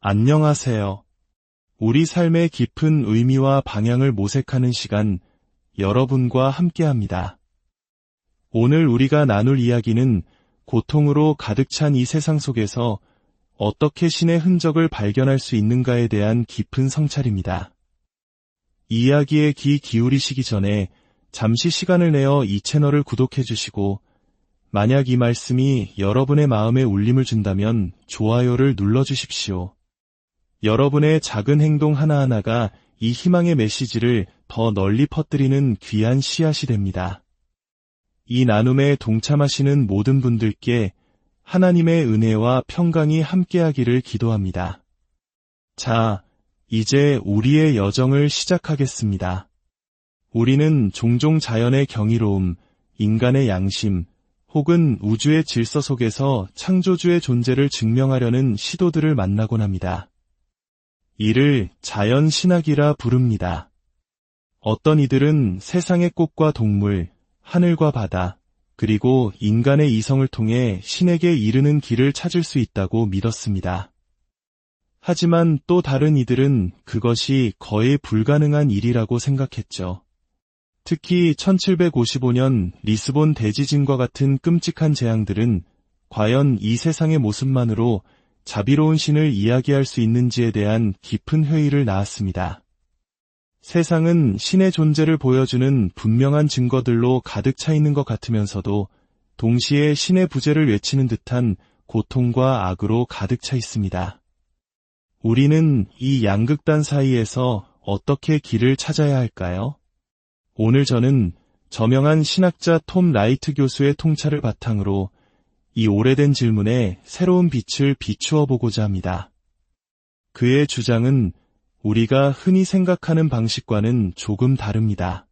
안녕하세요. 우리 삶의 깊은 의미와 방향을 모색하는 시간, 여러분과 함께합니다. 오늘 우리가 나눌 이야기는 고통으로 가득 찬 이 세상 속에서 어떻게 신의 흔적을 발견할 수 있는가에 대한 깊은 성찰입니다. 이 이야기에 귀 기울이시기 전에 잠시 시간을 내어 이 채널을 구독해 주시고, 만약 이 말씀이 여러분의 마음에 울림을 준다면 좋아요를 눌러주십시오. 여러분의 작은 행동 하나하나가 이 희망의 메시지를 더 널리 퍼뜨리는 귀한 씨앗이 됩니다. 이 나눔에 동참하시는 모든 분들께 하나님의 은혜와 평강이 함께하기를 기도합니다. 자, 이제 우리의 여정을 시작하겠습니다. 우리는 종종 자연의 경이로움, 인간의 양심, 혹은 우주의 질서 속에서 창조주의 존재를 증명하려는 시도들을 만나곤 합니다. 이를 자연신학이라 부릅니다. 어떤 이들은 세상의 꽃과 동물, 하늘과 바다, 그리고 인간의 이성을 통해 신에게 이르는 길을 찾을 수 있다고 믿었습니다. 하지만 또 다른 이들은 그것이 거의 불가능한 일이라고 생각했죠. 특히 1755년 리스본 대지진과 같은 끔찍한 재앙들은 과연 이 세상의 모습만으로 자비로운 신을 이야기할 수 있는지에 대한 깊은 회의를 낳았습니다. 세상은 신의 존재를 보여주는 분명한 증거들로 가득 차 있는 것 같으면서도 동시에 신의 부재를 외치는 듯한 고통과 악으로 가득 차 있습니다. 우리는 이 양극단 사이에서 어떻게 길을 찾아야 할까요? 오늘 저는 저명한 신학자 톰 라이트 교수의 통찰을 바탕으로 이 오래된 질문에 새로운 빛을 비추어 보고자 합니다. 그의 주장은 우리가 흔히 생각하는 방식과는 조금 다릅니다.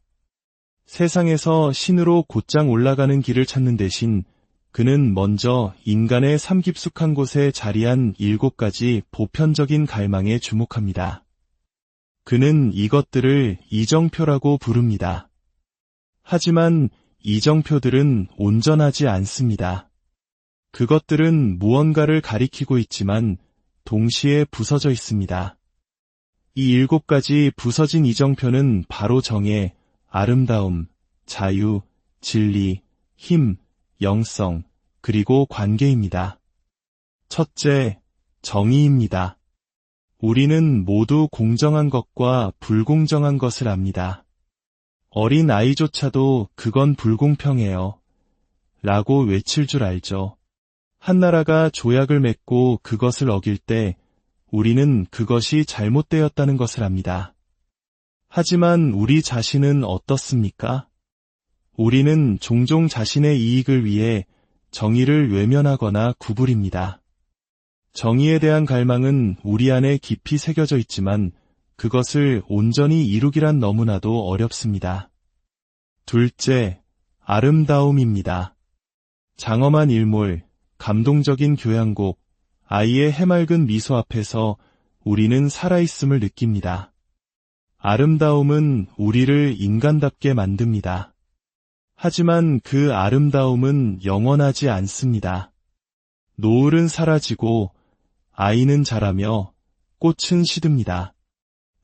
세상에서 신으로 곧장 올라가는 길을 찾는 대신 그는 먼저 인간의 삶 깊숙한 곳에 자리한 7가지 보편적인 갈망에 주목합니다. 그는 이것들을 이정표라고 부릅니다. 하지만 이정표들은 온전하지 않습니다. 그것들은 무언가를 가리키고 있지만 동시에 부서져 있습니다. 이 7가지 부서진 이정표는 바로 정의, 아름다움, 자유, 진리, 힘, 영성, 그리고 관계입니다. 첫째, 정의입니다. 우리는 모두 공정한 것과 불공정한 것을 압니다. 어린 아이조차도 그건 불공평해요 라고 외칠 줄 알죠. 한 나라가 조약을 맺고 그것을 어길 때 우리는 그것이 잘못되었다는 것을 압니다. 하지만 우리 자신은 어떻습니까? 우리는 종종 자신의 이익을 위해 정의를 외면하거나 구부립니다. 정의에 대한 갈망은 우리 안에 깊이 새겨져 있지만 그것을 온전히 이루기란 너무나도 어렵습니다. 둘째, 아름다움입니다. 장엄한 일몰, 감동적인 교향곡, 아이의 해맑은 미소 앞에서 우리는 살아있음을 느낍니다. 아름다움은 우리를 인간답게 만듭니다. 하지만 그 아름다움은 영원하지 않습니다. 노을은 사라지고 아이는 자라며 꽃은 시듭니다.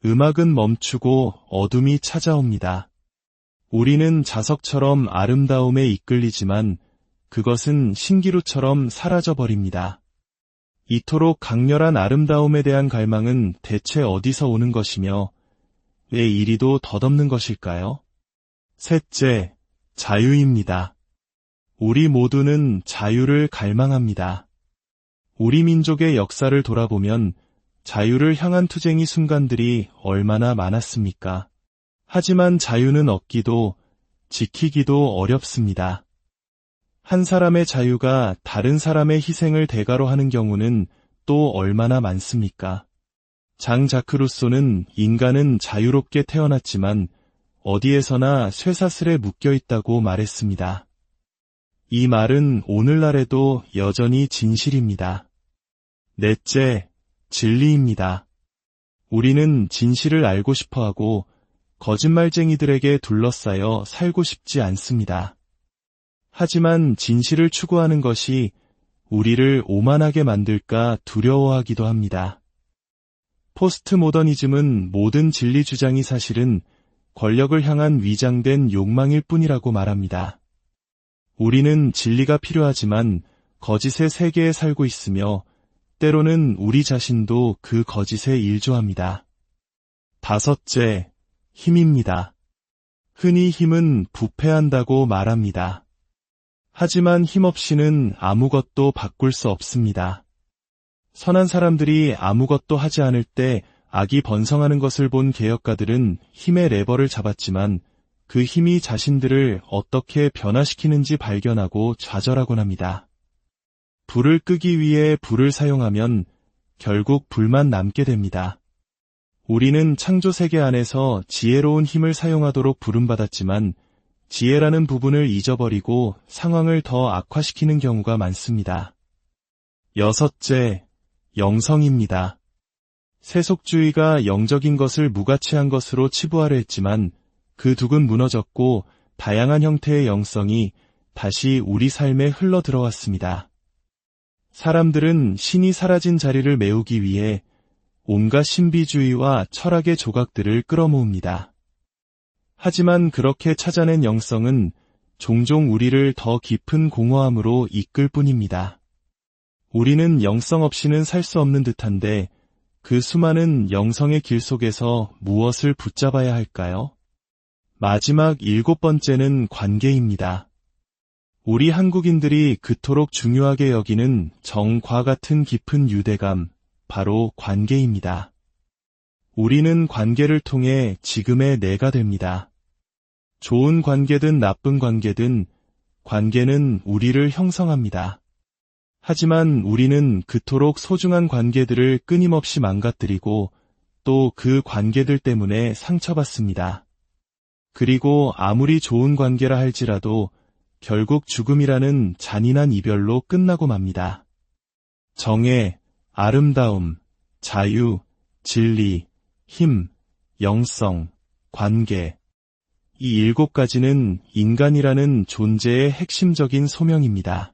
음악은 멈추고 어둠이 찾아옵니다. 우리는 자석처럼 아름다움에 이끌리지만 그것은 신기루처럼 사라져버립니다. 이토록 강렬한 아름다움에 대한 갈망은 대체 어디서 오는 것이며 왜 이리도 덧없는 것일까요? 셋째, 자유입니다. 우리 모두는 자유를 갈망합니다. 우리 민족의 역사를 돌아보면 자유를 향한 투쟁의 순간들이 얼마나 많았습니까? 하지만 자유는 얻기도 지키기도 어렵습니다. 한 사람의 자유가 다른 사람의 희생을 대가로 하는 경우는 또 얼마나 많습니까? 장 자크 루소는 인간은 자유롭게 태어났지만 어디에서나 쇠사슬에 묶여 있다고 말했습니다. 이 말은 오늘날에도 여전히 진실입니다. 넷째, 진리입니다. 우리는 진실을 알고 싶어하고 거짓말쟁이들에게 둘러싸여 살고 싶지 않습니다. 하지만 진실을 추구하는 것이 우리를 오만하게 만들까 두려워하기도 합니다. 포스트 모더니즘은 모든 진리 주장이 사실은 권력을 향한 위장된 욕망일 뿐이라고 말합니다. 우리는 진리가 필요하지만 거짓의 세계에 살고 있으며 때로는 우리 자신도 그 거짓에 일조합니다. 다섯째, 힘입니다. 흔히 힘은 부패한다고 말합니다. 하지만 힘 없이는 아무것도 바꿀 수 없습니다. 선한 사람들이 아무것도 하지 않을 때 악이 번성하는 것을 본 개혁가들은 힘의 레버를 잡았지만 그 힘이 자신들을 어떻게 변화시키는지 발견하고 좌절하곤 합니다. 불을 끄기 위해 불을 사용하면 결국 불만 남게 됩니다. 우리는 창조 세계 안에서 지혜로운 힘을 사용하도록 부름받았지만 지혜라는 부분을 잊어버리고 상황을 더 악화시키는 경우가 많습니다. 여섯째, 영성입니다. 세속주의가 영적인 것을 무가치한 것으로 치부하려 했지만 그 둑은 무너졌고 다양한 형태의 영성이 다시 우리 삶에 흘러 들어왔습니다. 사람들은 신이 사라진 자리를 메우기 위해 온갖 신비주의와 철학의 조각들을 끌어모읍니다. 하지만 그렇게 찾아낸 영성은 종종 우리를 더 깊은 공허함으로 이끌 뿐입니다. 우리는 영성 없이는 살 수 없는 듯한데 그 수많은 영성의 길 속에서 무엇을 붙잡아야 할까요? 마지막 7번째는 관계입니다. 우리 한국인들이 그토록 중요하게 여기는 정과 같은 깊은 유대감, 바로 관계입니다. 우리는 관계를 통해 지금의 내가 됩니다. 좋은 관계든 나쁜 관계든 관계는 우리를 형성합니다. 하지만 우리는 그토록 소중한 관계들을 끊임없이 망가뜨리고 또 그 관계들 때문에 상처받습니다. 그리고 아무리 좋은 관계라 할지라도 결국 죽음이라는 잔인한 이별로 끝나고 맙니다. 정의, 아름다움, 자유, 진리, 힘, 영성, 관계. 이 7가지는 인간이라는 존재의 핵심적인 소명입니다.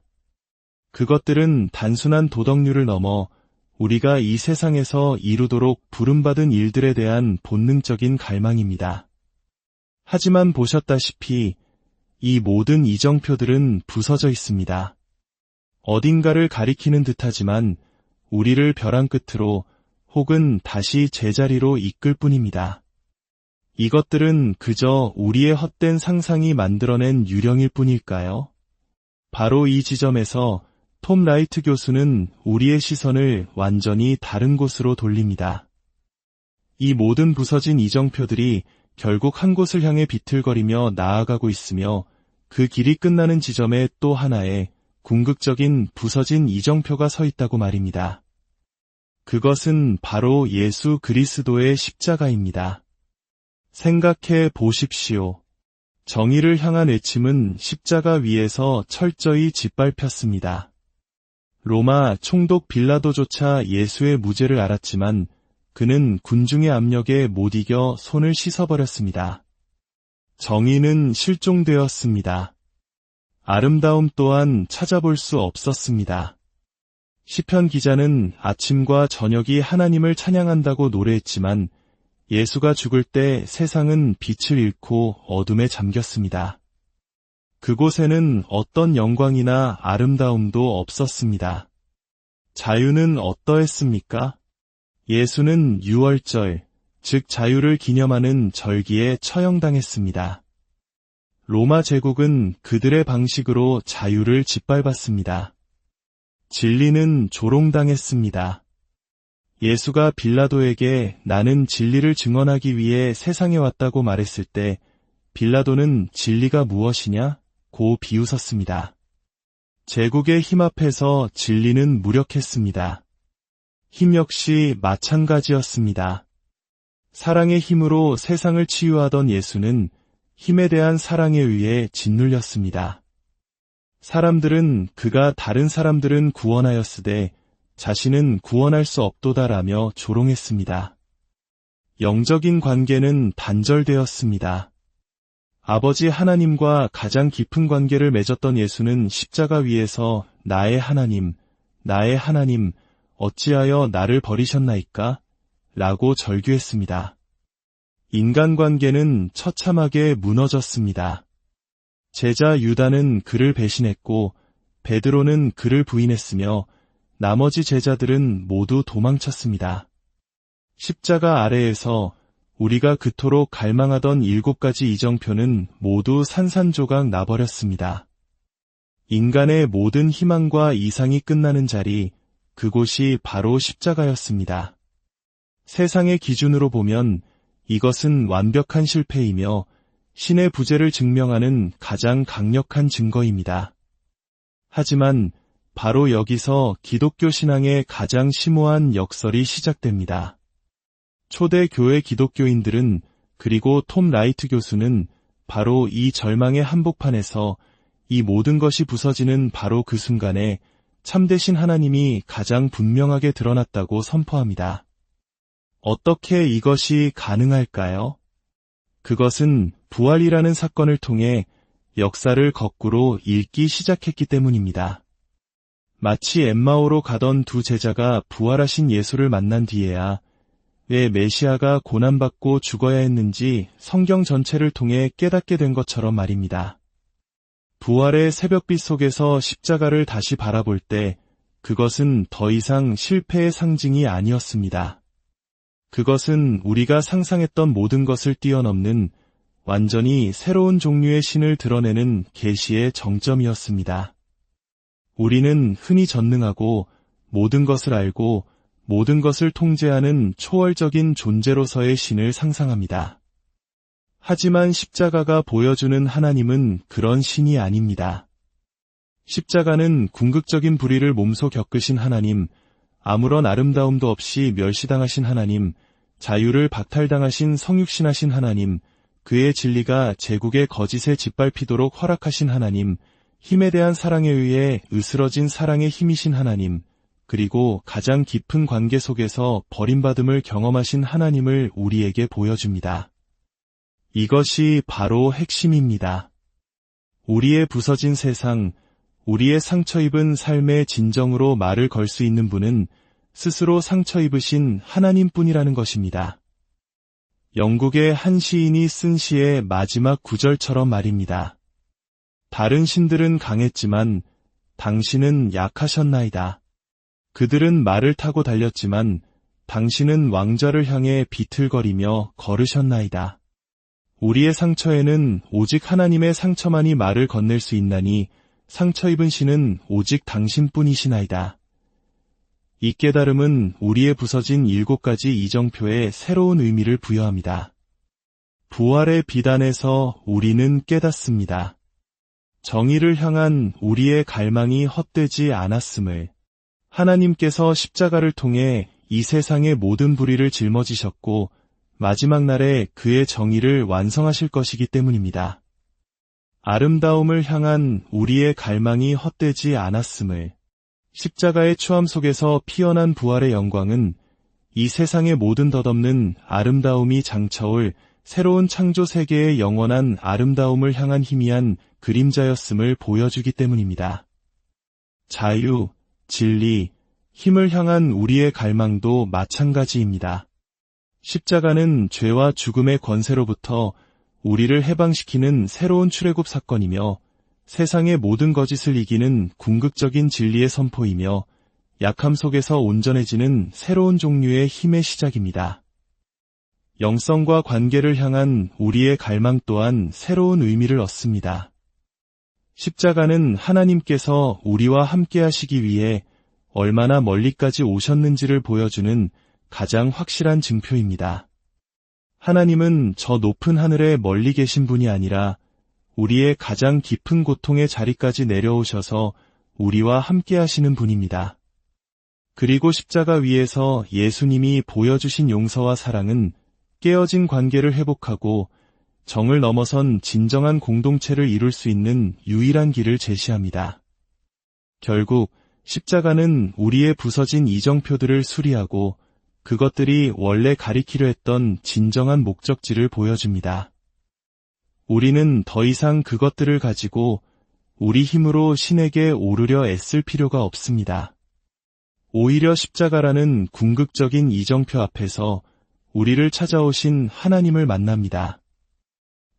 그것들은 단순한 도덕률을 넘어 우리가 이 세상에서 이루도록 부름받은 일들에 대한 본능적인 갈망입니다. 하지만 보셨다시피 이 모든 이정표들은 부서져 있습니다. 어딘가를 가리키는 듯하지만 우리를 벼랑 끝으로 혹은 다시 제자리로 이끌 뿐입니다. 이것들은 그저 우리의 헛된 상상이 만들어낸 유령일 뿐일까요? 바로 이 지점에서 톰 라이트 교수는 우리의 시선을 완전히 다른 곳으로 돌립니다. 이 모든 부서진 이정표들이 결국 한 곳을 향해 비틀거리며 나아가고 있으며 그 길이 끝나는 지점에 또 하나의 궁극적인 부서진 이정표가 서 있다고 말입니다. 그것은 바로 예수 그리스도의 십자가입니다. 생각해 보십시오. 정의를 향한 외침은 십자가 위에서 철저히 짓밟혔습니다. 로마 총독 빌라도조차 예수의 무죄를 알았지만 그는 군중의 압력에 못 이겨 손을 씻어버렸습니다. 정의는 실종되었습니다. 아름다움 또한 찾아볼 수 없었습니다. 시편 기자는 아침과 저녁이 하나님을 찬양한다고 노래했지만 예수가 죽을 때 세상은 빛을 잃고 어둠에 잠겼습니다. 그곳에는 어떤 영광이나 아름다움도 없었습니다. 자유는 어떠했습니까? 예수는 유월절, 즉 자유를 기념하는 절기에 처형당했습니다. 로마 제국은 그들의 방식으로 자유를 짓밟았습니다. 진리는 조롱당했습니다. 예수가 빌라도에게 나는 진리를 증언하기 위해 세상에 왔다고 말했을 때 빌라도는 진리가 무엇이냐? 고 비웃었습니다. 제국의 힘 앞에서 진리는 무력했습니다. 힘 역시 마찬가지였습니다. 사랑의 힘으로 세상을 치유하던 예수는 힘에 대한 사랑에 의해 짓눌렸습니다. 사람들은 그가 다른 사람들은 구원하였으되 자신은 구원할 수 없도다라며 조롱했습니다. 영적인 관계는 단절되었습니다. 아버지 하나님과 가장 깊은 관계를 맺었던 예수는 십자가 위에서 나의 하나님, 어찌하여 나를 버리셨나이까? 라고 절규했습니다. 인간관계는 처참하게 무너졌습니다. 제자 유다는 그를 배신했고 베드로는 그를 부인했으며 나머지 제자들은 모두 도망쳤습니다. 십자가 아래에서 우리가 그토록 갈망하던 7가지 이정표는 모두 산산조각 나버렸습니다. 인간의 모든 희망과 이상이 끝나는 자리, 그곳이 바로 십자가였습니다. 세상의 기준으로 보면 이것은 완벽한 실패이며 신의 부재를 증명하는 가장 강력한 증거입니다. 하지만 바로 여기서 기독교 신앙의 가장 심오한 역설이 시작됩니다. 초대 교회 기독교인들은 그리고 톰 라이트 교수는 바로 이 절망의 한복판에서 이 모든 것이 부서지는 바로 그 순간에 참되신 하나님이 가장 분명하게 드러났다고 선포합니다. 어떻게 이것이 가능할까요? 그것은 부활이라는 사건을 통해 역사를 거꾸로 읽기 시작했기 때문입니다. 마치 엠마오로 가던 두 제자가 부활하신 예수를 만난 뒤에야 왜 메시아가 고난받고 죽어야 했는지 성경 전체를 통해 깨닫게 된 것처럼 말입니다. 부활의 새벽빛 속에서 십자가를 다시 바라볼 때 그것은 더 이상 실패의 상징이 아니었습니다. 그것은 우리가 상상했던 모든 것을 뛰어넘는 완전히 새로운 종류의 신을 드러내는 계시의 정점이었습니다. 우리는 흔히 전능하고 모든 것을 알고 모든 것을 통제하는 초월적인 존재로서의 신을 상상합니다. 하지만 십자가가 보여주는 하나님은 그런 신이 아닙니다. 십자가는 궁극적인 불의를 몸소 겪으신 하나님, 아무런 아름다움도 없이 멸시당하신 하나님, 자유를 박탈당하신 성육신하신 하나님, 그의 진리가 제국의 거짓에 짓밟히도록 허락하신 하나님, 힘에 대한 사랑에 의해 으스러진 사랑의 힘이신 하나님, 그리고 가장 깊은 관계 속에서 버림받음을 경험하신 하나님을 우리에게 보여줍니다. 이것이 바로 핵심입니다. 우리의 부서진 세상, 우리의 상처 입은 삶의 진정으로 말을 걸 수 있는 분은 스스로 상처 입으신 하나님뿐이라는 것입니다. 영국의 한 시인이 쓴 시의 마지막 구절처럼 말입니다. 다른 신들은 강했지만 당신은 약하셨나이다. 그들은 말을 타고 달렸지만 당신은 왕좌를 향해 비틀거리며 걸으셨나이다. 우리의 상처에는 오직 하나님의 상처만이 말을 건넬 수 있나니 상처 입은 신은 오직 당신뿐이시나이다. 이 깨달음은 우리의 부서진 7가지 이정표에 새로운 의미를 부여합니다. 부활의 비단에서 우리는 깨닫습니다. 정의를 향한 우리의 갈망이 헛되지 않았음을, 하나님께서 십자가를 통해 이 세상의 모든 불의를 짊어지셨고 마지막 날에 그의 정의를 완성하실 것이기 때문입니다. 아름다움을 향한 우리의 갈망이 헛되지 않았음을, 십자가의 추함 속에서 피어난 부활의 영광은 이 세상의 모든 덧없는 아름다움이 장차올 새로운 창조 세계의 영원한 아름다움을 향한 희미한 그림자였음을 보여주기 때문입니다. 자유, 진리, 힘을 향한 우리의 갈망도 마찬가지입니다. 십자가는 죄와 죽음의 권세로부터 우리를 해방시키는 새로운 출애굽 사건이며 세상의 모든 거짓을 이기는 궁극적인 진리의 선포이며 약함 속에서 온전해지는 새로운 종류의 힘의 시작입니다. 영성과 관계를 향한 우리의 갈망 또한 새로운 의미를 얻습니다. 십자가는 하나님께서 우리와 함께 하시기 위해 얼마나 멀리까지 오셨는지를 보여주는 가장 확실한 증표입니다. 하나님은 저 높은 하늘에 멀리 계신 분이 아니라 우리의 가장 깊은 고통의 자리까지 내려오셔서 우리와 함께 하시는 분입니다. 그리고 십자가 위에서 예수님이 보여주신 용서와 사랑은 깨어진 관계를 회복하고 정을 넘어선 진정한 공동체를 이룰 수 있는 유일한 길을 제시합니다. 결국 십자가는 우리의 부서진 이정표들을 수리하고 그것들이 원래 가리키려 했던 진정한 목적지를 보여줍니다. 우리는 더 이상 그것들을 가지고 우리 힘으로 신에게 오르려 애쓸 필요가 없습니다. 오히려 십자가라는 궁극적인 이정표 앞에서 우리를 찾아오신 하나님을 만납니다.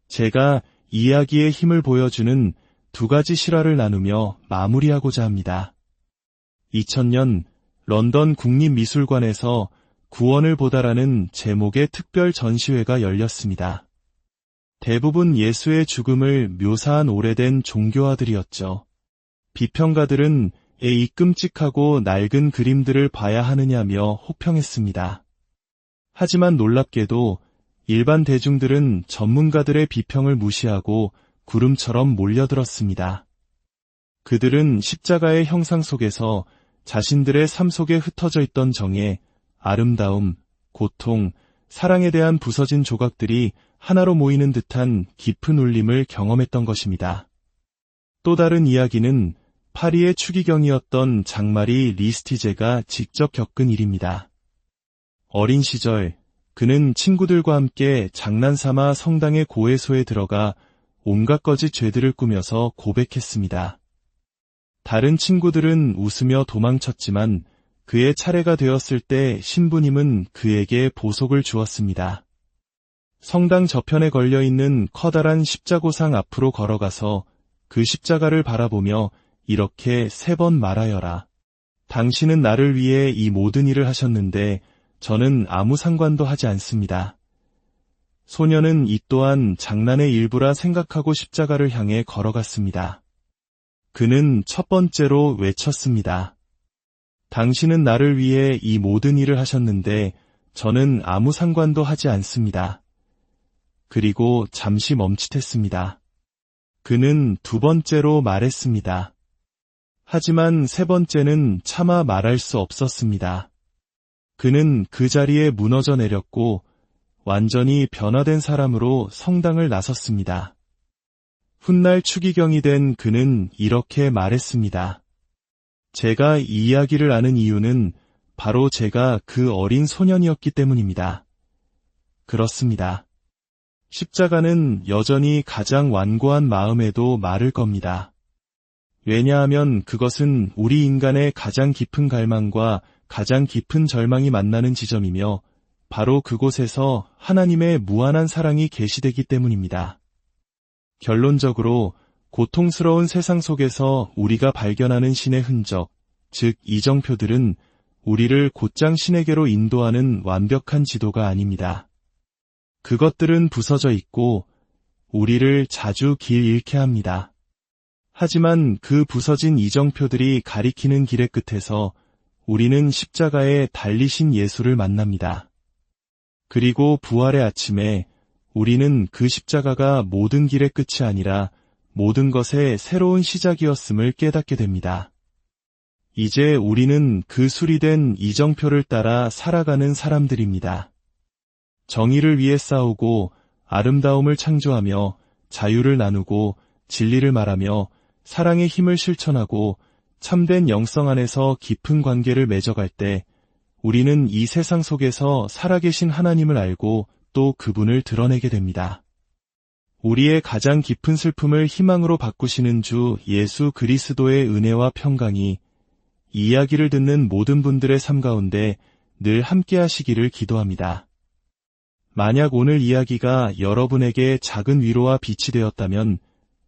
제가 이야기의 힘을 보여주는 두 가지 실화를 나누며 마무리하고자 합니다. 2000년 런던 국립미술관에서 구원을 보다라는 제목의 특별 전시회가 열렸습니다. 대부분 예수의 죽음을 묘사한 오래된 종교화들이었죠. 비평가들은 이 끔찍하고 낡은 그림들을 봐야 하느냐며 호평했습니다. 하지만 놀랍게도 일반 대중들은 전문가들의 비평을 무시하고 구름처럼 몰려들었습니다. 그들은 십자가의 형상 속에서 자신들의 삶 속에 흩어져 있던 정의, 아름다움, 고통, 사랑에 대한 부서진 조각들이 하나로 모이는 듯한 깊은 울림을 경험했던 것입니다. 또 다른 이야기는 파리의 추기경이었던 장마리 리스티제가 직접 겪은 일입니다. 어린 시절 그는 친구들과 함께 장난삼아 성당의 고해소에 들어가 온갖 거짓 죄들을 꾸며서 고백했습니다. 다른 친구들은 웃으며 도망쳤지만 그의 차례가 되었을 때 신부님은 그에게 보석을 주었습니다. 성당 저편에 걸려있는 커다란 십자고상 앞으로 걸어가서 그 십자가를 바라보며 이렇게 3번 말하여라. 당신은 나를 위해 이 모든 일을 하셨는데 저는 아무 상관도 하지 않습니다. 소녀는 이 또한 장난의 일부라 생각하고 십자가를 향해 걸어갔습니다. 그는 첫 번째로 외쳤습니다. 당신은 나를 위해 이 모든 일을 하셨는데 저는 아무 상관도 하지 않습니다. 그리고 잠시 멈칫했습니다. 그는 두 번째로 말했습니다. 하지만 세 번째는 차마 말할 수 없었습니다. 그는 그 자리에 무너져 내렸고 완전히 변화된 사람으로 성당을 나섰습니다. 훗날 추기경이 된 그는 이렇게 말했습니다. 제가 이 이야기를 아는 이유는 바로 제가 그 어린 소년이었기 때문입니다. 그렇습니다. 십자가는 여전히 가장 완고한 마음에도 마를 겁니다. 왜냐하면 그것은 우리 인간의 가장 깊은 갈망과 가장 깊은 절망이 만나는 지점이며 바로 그곳에서 하나님의 무한한 사랑이 계시되기 때문입니다. 결론적으로 고통스러운 세상 속에서 우리가 발견하는 신의 흔적, 즉 이정표들은 우리를 곧장 신에게로 인도하는 완벽한 지도가 아닙니다. 그것들은 부서져 있고 우리를 자주 길 잃게 합니다. 하지만 그 부서진 이정표들이 가리키는 길의 끝에서 우리는 십자가에 달리신 예수를 만납니다. 그리고 부활의 아침에 우리는 그 십자가가 모든 길의 끝이 아니라 모든 것의 새로운 시작이었음을 깨닫게 됩니다. 이제 우리는 그 수리된 이정표를 따라 살아가는 사람들입니다. 정의를 위해 싸우고 아름다움을 창조하며 자유를 나누고 진리를 말하며 사랑의 힘을 실천하고 참된 영성 안에서 깊은 관계를 맺어갈 때 우리는 이 세상 속에서 살아계신 하나님을 알고 또 그분을 드러내게 됩니다. 우리의 가장 깊은 슬픔을 희망으로 바꾸시는 주 예수 그리스도의 은혜와 평강이 이 이야기를 듣는 모든 분들의 삶 가운데 늘 함께 하시기를 기도합니다. 만약 오늘 이야기가 여러분에게 작은 위로와 빛이 되었다면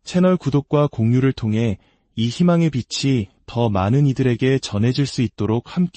채널 구독과 공유를 통해 이 희망의 빛이 더 많은 이들에게 전해질 수 있도록 함께